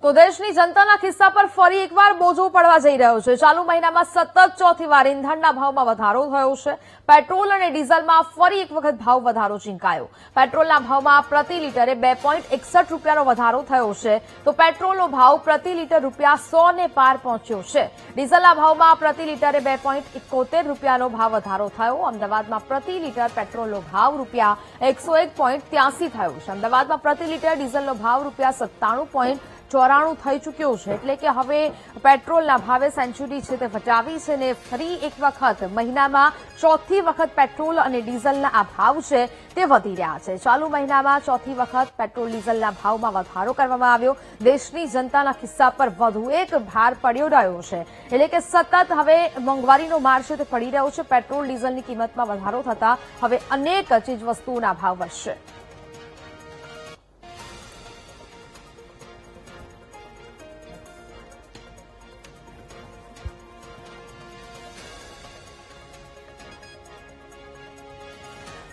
તો દેશની જનતાના ખિસ્સા પર ફરી એકવાર બોજો પડવા જઈ રહ્યો છે। ચાલુ મહિનામાં સતત ચોથી વાર ઇંધણના ભાવમાં વધારો થયો છે। પેટ્રોલ અને ડીઝલમાં ફરી એક વખત ભાવ વધારો ઝીંકાયો। પેટ્રોલના ભાવમાં પ્રતિ લીટરે 2.61 રૂપિયાનો વધારો થયો છે, તો પેટ્રોલનો ભાવ પ્રતિ લીટર રૂપિયા 100 ને પાર પહોંચ્યો છે। ડીઝલના ભાવમાં પ્રતિ લીટરે 2.71 રૂપિયાનો ભાવ વધારો થયો। અમદાવાદમાં પ્રતિ લીટર પેટ્રોલનો ભાવ રૂપિયા 101.83 થયો છે। અમદાવાદમાં પ્રતિ લીટર ડીઝલનો ભાવ રૂપિયા 97.94 થઈ ચૂક્યો છે, એટલે કે હવે પેટ્રોલના ભાવે સેન્ચુરી છે તે વટાવી છે ને ફરી એક વખત મહિનામાં ચોથી વખત પેટ્રોલ અને ડીઝલના આ ભાવ છે તે વધી રહ્યા છે। ચાલુ મહિનામાં ચોથી વખત પેટ્રોલ ડીઝલના ભાવમાં વધારો કરવામાં આવ્યો। દેશની જનતાના ખિસ્સા પર વધુ એક ભાર પડ્યો રહ્યો છે, એટલે કે સતત હવે મોંઘવારીનો માર છે તે પડી રહ્યો છે। પેટ્રોલ ડીઝલની કિંમતમાં વધારો થતા હવે અનેક ચીજવસ્તુઓના ભાવ વધશે।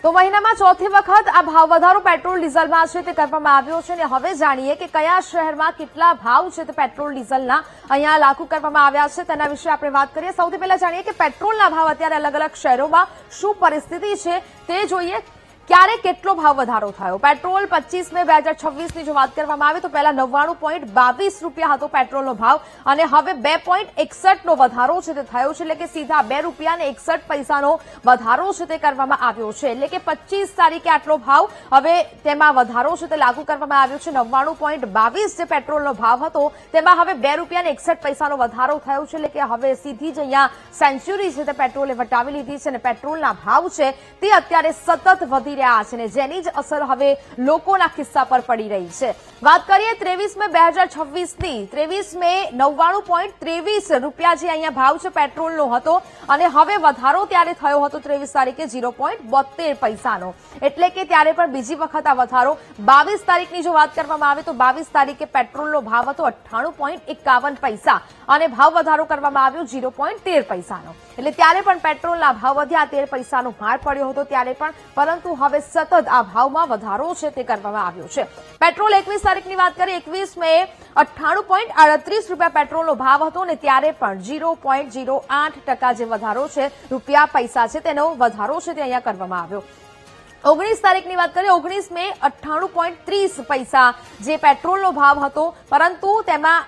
તો મહિનામાં ચોથી વખત આ ભાવ વધારો પેટ્રોલ ડીઝલમાં છે તે કરવામાં આવ્યો છે, અને હવે જાણીએ કે કયા શહેરમાં કેટલા ભાવ છે તે પેટ્રોલ ડીઝલના અહીંયા લાગુ કરવામાં આવ્યા છે તેના વિશે આપણે વાત કરીએ। સૌથી પહેલા જાણીએ કે પેટ્રોલના ભાવ અત્યારે અલગ અલગ શહેરોમાં શું પરિસ્થિતિ છે તે જોઈએ। ક્યારે કેટલો ભાવ વધારો થયો? પેટ્રોલ 25 મે 2026 ની જો વાત કરવામાં આવે તો પહેલા 99.22 રૂપિયા હતો પેટ્રોલનો ભાવ, અને હવે 2.61 નો વધારો છે તે થયો છે, એટલે કે સીધા 2 રૂપિયા ને 61 પૈસાનો વધારો છે તે કરવામાં આવ્યો છે। એટલે કે 25 તારીખે આટલો ભાવ હવે તેમાં વધારો છે તે લાગુ કરવામાં આવ્યો છે। 99.22 જે પેટ્રોલનો ભાવ હતો તેમાં હવે 2 રૂપિયા ને 61 પૈસાનો વધારો થયો છે, એટલે કે હવે સીધી જ અહીંયા સેન્ચુરી છે તે પેટ્રોલે વટાવી લીધી છે, અને પેટ્રોલના ભાવ છે તે અત્યારે સતત વધી રહ્યા છે, જેની જ અસર હવે લોકોના ખિસ્સા પર પડી રહી છે। વાત કરીએ 23 મે 2026 ની, 23 મે 99.23 રૂપિયા જે અહીંયા ભાવ છે પેટ્રોલનો હતો, અને હવે વધારો ત્યારે થયો હતો 23 તારીખે 0.72 પૈસાનો, એટલે કે ત્યારે પણ બીજી વખત આ વધારો। 22 તારીખની જો વાત કરવામાં આવે તો 22 તારીખે પેટ્રોલનો ભાવ હતો 98.51 પૈસા, અને ભાવ વધારો કરવામાં આવ્યો 0.13 પૈસાનો, એટલે ત્યારે પણ પેટ્રોલના ભાવ વધ્યા, 13 પૈસાનો ભાર પડ્યો હતો ત્યારે પણ, પરંતુ હવે સતત આ ભાવમાં વધારો છે તે કરવામાં આવ્યો છે। પેટ્રોલ 21 તારીખની વાત કરીએ, 21 મે 98.38 રૂપિયા પેટ્રોલનો ભાવ હતો, અને ત્યારે પણ 0.08% જે વધારો છે રૂપિયા પૈસા છે તેનો વધારો છે તે અહીંયા કરવામાં આવ્યો। 19 તારીખની વાત કરીએ, 19 મે 98.30 પૈસા જે પેટ્રોલનો ભાવ હતો, પરંતુ તેમાં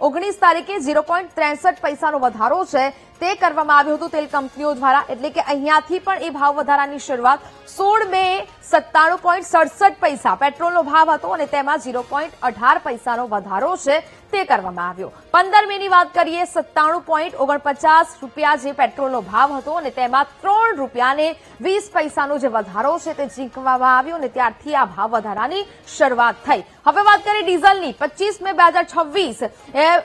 19 તારીખે 0.63 પૈસાનો વધારો છે તે કરવામાં આવ્યું હતું તેલ કંપનીઓ દ્વારા, એટલે કે અહીંયાથી પણ એ ભાવ વધારાની શરૂઆત 16 મે 97.67 પૈસા પેટ્રોલનો ભાવ હતો, અને તેમાં 0.18 પૈસાનો વધારો છે તે કરવામાં આવ્યો। 15 મેની વાત કરીએ, 97.49 રૂપિયા જે પેટ્રોલનો ભાવ હતો, અને તેમાં 3 રૂપિયા ને 20 પૈસાનો જે વધારો છે તે ઝીંકવામાં આવ્યો, અને ત્યારથી આ ભાવ વધારાની શરૂઆત થઈ। હવે વાત કરીએ ડીઝલની, 25 મે 2026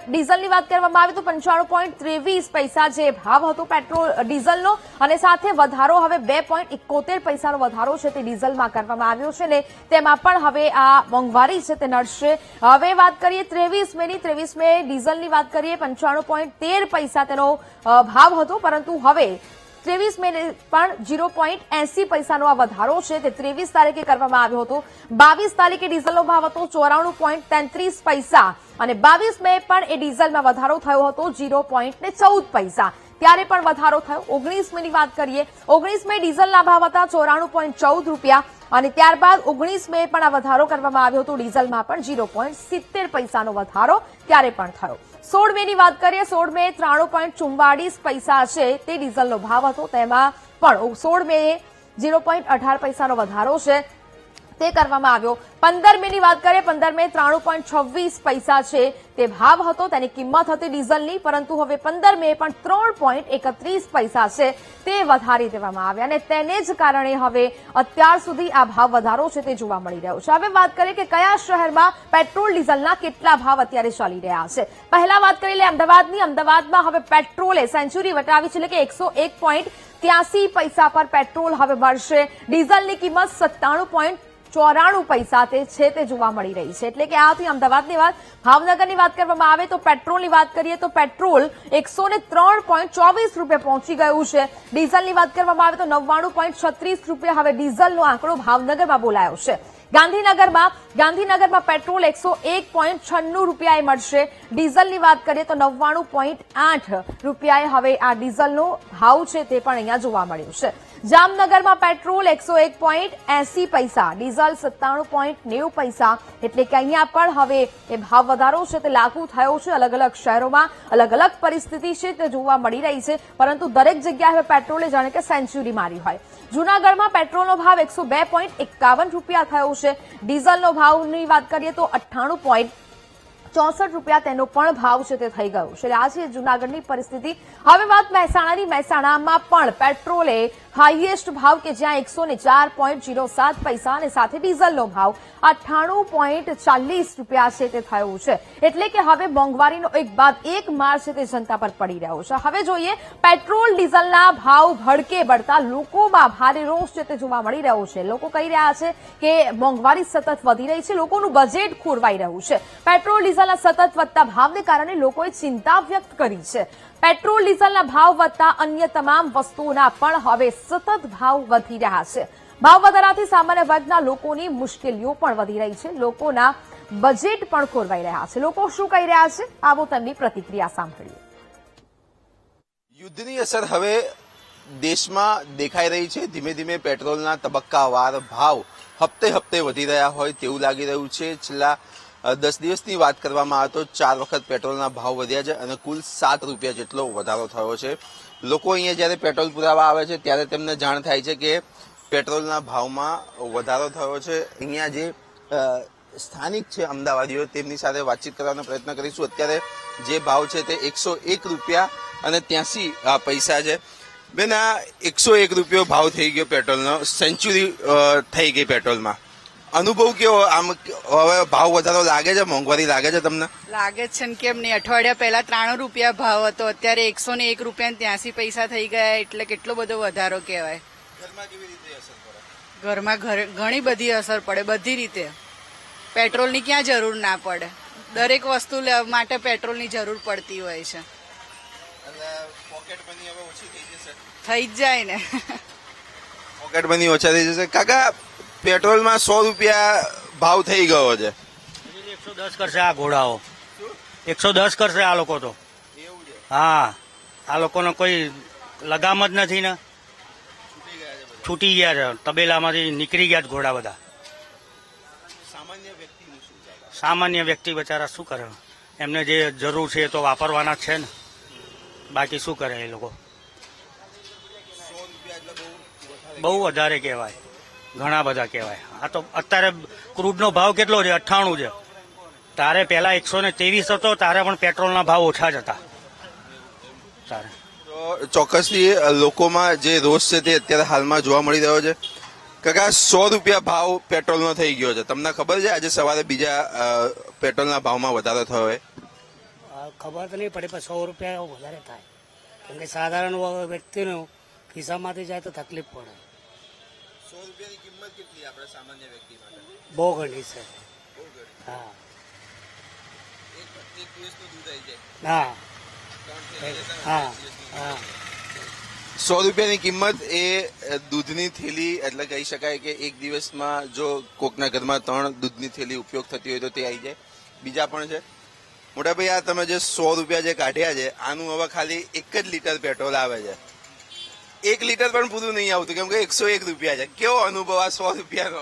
ડીઝલની વાત કરવામાં આવે તો 95.23 પૈસા જે ભાવ હતો પેટ્રોલ ડીઝલનો, અને સાથે વધારો હવે 2.71 પૈસાનો વધારો છે તે ડીઝલમાં કરવામાં આવ્યો છે, ને તેમાં પણ હવે આ મોંઘવારી છે તે નડશે। હવે વાત કરીએ 23 મેની, 23 મે ડીઝલની વાત કરીએ 95.13 પૈસા તેનો ભાવ હતો, પરંતુ હવે 23 મે પણ 0.80 પૈસાનો આ વધારો છે તે 23 તારીખે કરવામાં આવ્યો હતો। 22 તારીખે ડીઝલનો ભાવ હતો 94.33 પૈસા, અને 22 મે પણ એ ડીઝલમાં વધારો થયો હતો 0.14 પૈસા, ત્યારે પણ વધારો થયો। 19 મેની વાત કરીએ, 19 મે ડીઝલના ભાવ હતા 94.14 રૂપિયા, અને ત્યારબાદ 19 મે પણ આ વધારો કરવામાં આવ્યો હતો, ડીઝલમાં પણ 0.70 પૈસાનો વધારો ત્યારે પણ થયો। 16 મેની વાત કરીએ, 16 મે 93.44 પૈસા છે તે ડીઝલનો ભાવ હતો, તેમાં પણ 16 મે 0.18 પૈસાનો વધારો છે તે કરવામાં આવ્યો। 15 મેની વાત કરીએ, 15 મે 93.26 પૈસા છે તે ભાવ હતો, તેની કિંમત હતી ડીઝલની, પરંતુ હવે 15 મે પણ 3.31 પૈસા છે તે વધારી દેવામાં આવ્યા, અને તેને જ કારણે હવે અત્યાર સુધી આ ભાવ વધારો છે તે જોવા મળી રહ્યો છે। હવે વાત કરીએ કે કયા શહેરમાં પેટ્રોલ ડીઝલના કેટલા ભાવ અત્યારે ચાલી રહ્યા છે। પહેલા વાત કરી લે અમદાવાદની, અમદાવાદમાં હવે પેટ્રોલે સેન્ચુરી વટાવી છે, એટલે કે 101.83 પૈસા પર પેટ્રોલ હવે મળશે। ડીઝલની કિંમત 97.94 પૈસા તે છે તે જોવા મળી રહી છે, એટલે કે આ હતી અમદાવાદની વાત। ભાવનગરની વાત કરવામાં આવે તો પેટ્રોલની વાત કરીએ તો પેટ્રોલ 103.24 રૂપિયા પહોંચી ગયું છે। ડીઝલની વાત કરવામાં આવે તો 99.36 રૂપિયા હવે ડીઝલનો આંકડો ભાવનગરમાં બોલાયો છે। ગાંધીનગરમાં પેટ્રોલ 101.96 રૂપિયાએ મળશે. ડીઝલની વાત કરીએ તો 99.8 રૂપિયાએ હવે આ ડીઝલનો ભાવ છે તે પણ અહીંયા જોવા મળ્યો છે. જામનગરમાં પેટ્રોલ 101.80 પૈસા, ડીઝલ 97.90 પૈસા, એટલે કે અહીંયા પણ હવે એ ભાવ વધારો છે તે લાગુ થયો છે. અલગ અલગ શહેરોમાં અલગ અલગ પરિસ્થિતિ છે તે જોવા મળી રહી છે, પરંતુ દરેક જગ્યાએ હવે પેટ્રોલે જાણે કે સેન્ચુરી મારી હોય. જૂનાગઢમાં પેટ્રોલનો ભાવ 102.51 રૂપિયા થયો છે. ડીઝલનો ભાવની વાત કરીએ તો 98.64 રૂપિયા તેનો પણ ભાવ છે તે થઈ ગયો છે. આ છે જૂનાગઢની પરિસ્થિતિ. હવે વાત મહેસાણાની. મહેસાણામાં પણ પેટ્રોલે હાઈએસ્ટ ભાવ કે જ્યાં 104.07 પૈસા અને સાથે ડીઝલનો ભાવ 98.40 રૂપિયા છે તે થયો છે. એટલે કે હવે મોંઘવારીનો એક બાદ એક માર છે તે જનતા પર પડી રહ્યો છે. હવે જોઈએ પેટ્રોલ ડીઝલના ભાવ ભડકે બળતા લોકોમાં ભારે રોષ છે તે જોવા મળી રહ્યો છે. લોકો કહી રહ્યા છે કે મોંઘવારી સતત વધી રહી છે, લોકોનું બજેટ ખોરવાઈ રહ્યું છે. પેટ્રોલ ડીઝલના સતત વધતા ભાવને કારણે લોકોએ ચિંતા વ્યક્ત કરી છે. પેટ્રોલ ડીઝલના ભાવ વધતા અન્ય તમામ વસ્તુઓના પણ હવે સતત ભાવ વધી રહ્યા છે. ભાવ વધારાથી સામાન્ય વર્ગના લોકોની મુશ્કેલીઓ પણ વધી રહી છે. લોકોના બજેટ પણ ખોરવાઈ રહ્યા છે. લોકો શું કહી રહ્યા છે, આવો તેમની પ્રતિક્રિયા સાંભળીએ. યુદ્ધની અસર હવે દેશમાં દેખાઈ રહી છે. ધીમે ધીમે પેટ્રોલના તબક્કાવાર ભાવ હપ્તે વધી રહ્યા હોય તેવું લાગી રહ્યું છે. છેલ્લા 10 દિવસની વાત કરવામાં આવે તો 4 વખત પેટ્રોલના ભાવ વધ્યા છે અને કુલ 7 રૂપિયા જેટલો વધારો થયો છે. લોકો અહીંયા જયારે પેટ્રોલ પુરાવા આવે છે ત્યારે તેમને જાણ થાય છે કે પેટ્રોલના ભાવમાં વધારો થયો છે. અહીંયા જે સ્થાનિક છે અમદાવાદીઓ, તેમની સાથે વાતચીત કરવાનો પ્રયત્ન કરીશું. અત્યારે જે ભાવ છે તે 101 રૂપિયા અને 83 પૈસા છે. બેન, આ 101 રૂપિયો ભાવ થઈ ગયો પેટ્રોલનો, સેન્ચુરી થઈ ગઈ પેટ્રોલમાં. અનુભવ કેવો? આમ હવે ભાવ વધારો લાગે છે, મોંઘવારી લાગે છે તમને? લાગે છે ને, કેમ નહીં. અઠવાડિયા પહેલા 93 રૂપિયા ભાવ હતો, અત્યારે 101 રૂપિયા 83 પૈસા થઈ ગયા, એટલે કેટલો બધો વધારો કહેવાય. ઘરમાં કેવી રીતે અસર પડે? ઘરમાં ઘણી બધી અસર પડે, બધી રીતે. પેટ્રોલની ક્યાં જરૂર ના પડે? દરેક વસ્તુ માટે પેટ્રોલની જરૂર પડતી હોય છે. પોકેટ મની હવે ઓછી થઈ જશે? થઈ જ જાય ને. પોકેટ મની ઓછા થઈ જશે. કાકા, પેટ્રોલમાં 100 રૂપિયા ભાવ થઈ ગયો છે. 110 કરશે આ ઘોડાઓ, 110 કરશે આ લોકો તો. હા, આ લોકોનો કોઈ લગામ જ નથી ને, છૂટી ગયા છે, તબેલામાંથી નીકળી ગયા જ ઘોડા બધા. સામાન્ય વ્યક્તિ બચારા શું કરે? એમને જે જરૂર છે એ તો વાપરવાના જ છે ને, બાકી શું કરે એ લોકો? બહુ વધારે કહેવાય, ઘણા બધા કહેવાય. આ તો અત્યારે ક્રૂડનો ભાવ કેટલો છે? 98 છે. તારે પહેલા 123 હતો, તારે પણ પેટ્રોલના ભાવ ઓછા જ હતા તારે. તો ચોક્કસથી લોકોમાં જે રોષ છે તે અત્યારે હાલમાં જોવા મળી રહ્યો છે. કાકા, 100 રૂપિયા ભાવ પેટ્રોલનો થઈ ગયો છે. તમને ખબર છે આજે સવારે બીજા પેટ્રોલના ભાવમાં વધારો થયો હોય? ખબર તો નહીં પડે, પણ 100 રૂપિયા વધારે થાય, કેમ કે સાધારણ વ્યક્તિનું ખિસ્સામાંથી જાય તો તકલીફ પડે. 100 રૂપિયાની કિંમત કેટલી આપણે સામાન્ય વ્યક્તિ માટે? બહુ ઘણી છે. હા, એક દિવસનું દૂધ આવી જાય. હા હા હા. 100 રૂપિયાની કિંમત એ દૂધની થેલી, એટલે કહી શકાય કે એક દિવસમાં જો કોકના ઘરમાં 3 દૂધની થેલી ઉપયોગ થતી હોય તો તે આવી જાય. બીજા પણ છે. મોટા ભાઈ, આ તમે જે 100 રૂપિયા જે કાઢ્યા છે, આનું હવે ખાલી 1 જ લીટર પેટ્રોલ આવે છે. 1 લીટર પણ પૂરું નહીં આવતું, કેમ કે 101 રૂપિયા છે. કેવો અનુભવ આ 100 રૂપિયાનો?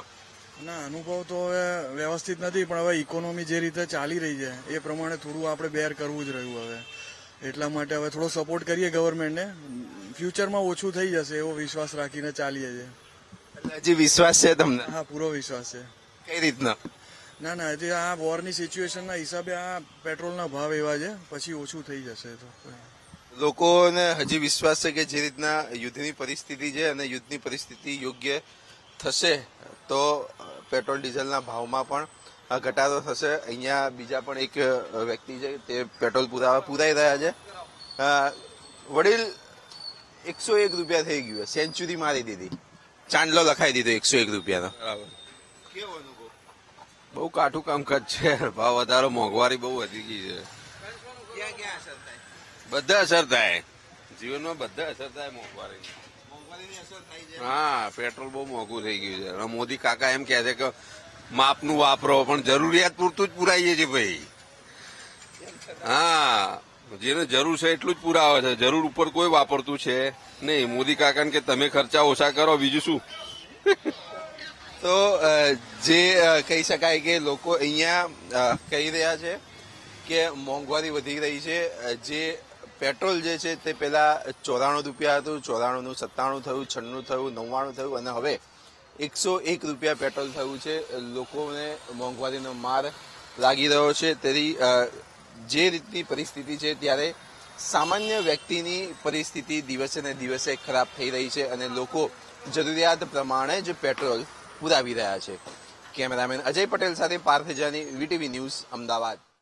ના, અનુભવ તો હવે વ્યવસ્થિત નથી, પણ હવે ઇકોનોમી જે રીતે ચાલી રહી છે એ પ્રમાણે થોડું આપણે બેર કરવું જ રહ્યું. હવે એટલા માટે હવે થોડો સપોર્ટ કરીએ ગવર્મેન્ટને. ફ્યુચરમાં ઓછું થઈ જશે એવો વિશ્વાસ રાખીને ચાલીએ છીએ. હજી વિશ્વાસ છે તમને? હા, પૂરો વિશ્વાસ છે. કઈ રીતના? ના, હજી આ વોરની સિચ્યુએશનના હિસાબે આ પેટ્રોલના ભાવ એવા છે, પછી ઓછું થઈ જશે. તો લોકોને હજી વિશ્વાસ છે કે જે રીતના યુદ્ધની પરિસ્થિતિ છે અને યુદ્ધની પરિસ્થિતિ યોગ્ય થશે તો પેટ્રોલ ડીઝલના ભાવમાં પણ ઘટાડો થશે. અહીંયા બીજા પણ એક વ્યક્તિ છે, તે પેટ્રોલ પુરાઈ રહ્યા છે. વડીલ, 101 રૂપિયા થઈ ગયું, સેન્ચુરી મારી દીધી, ચાંદલો લખાઈ દીધો 101 રૂપિયાનો. કેવો અનુભવ? બહુ કાઠું કામકાજ છે. ભાવ વધારો, મોંઘવારી બહુ વધી ગઈ છે. ક્યાં ક્યાં અસર થાય? બધા અસર થાય, જીવનમાં બધા અસર થાય મોંઘવારીની. મોંઘવારીની અસર થાય છે. હા, પેટ્રોલ બહુ મોંઘું થઈ ગયું છે. મોદી કાકા એમ કહે છે કે માપનું વાપરો, પણ જરૂરિયાત પૂરતું જ પુરાઈએ છે ભાઈ. હા, જેને જરૂર છે એટલું જ પુરાવે છે, જરૂર ઉપર કોઈ વાપરતું છે નહીં. મોદી કાકાને કે તમે ખર્ચા ઓછા કરો, બીજું શું. તો જે કહી શકાય કે લોકો અહીંયા કહી રહ્યા છે કે મોંઘવારી વધી રહી છે. જે પેટ્રોલ જે છે તે પેલા 94 રૂપિયા હતું, 94 નું 97 થયું, 96 થયું, 99 થયું અને હવે 101 રૂપિયા પેટ્રોલ થયું છે. લોકોને મોંઘવારીનો માર લાગી રહ્યો છે. તેથી જે રીતની પરિસ્થિતિ છે ત્યારે સામાન્ય વ્યક્તિની પરિસ્થિતિ દિવસે ને દિવસે ખરાબ થઈ રહી છે અને લોકો જરૂરિયાત પ્રમાણે જ પેટ્રોલ પુરાવી રહ્યા છે. કેમેરામેન અજય પટેલ સાથે પાર્થ જાની, વીટીવી ન્યૂઝ, અમદાવાદ.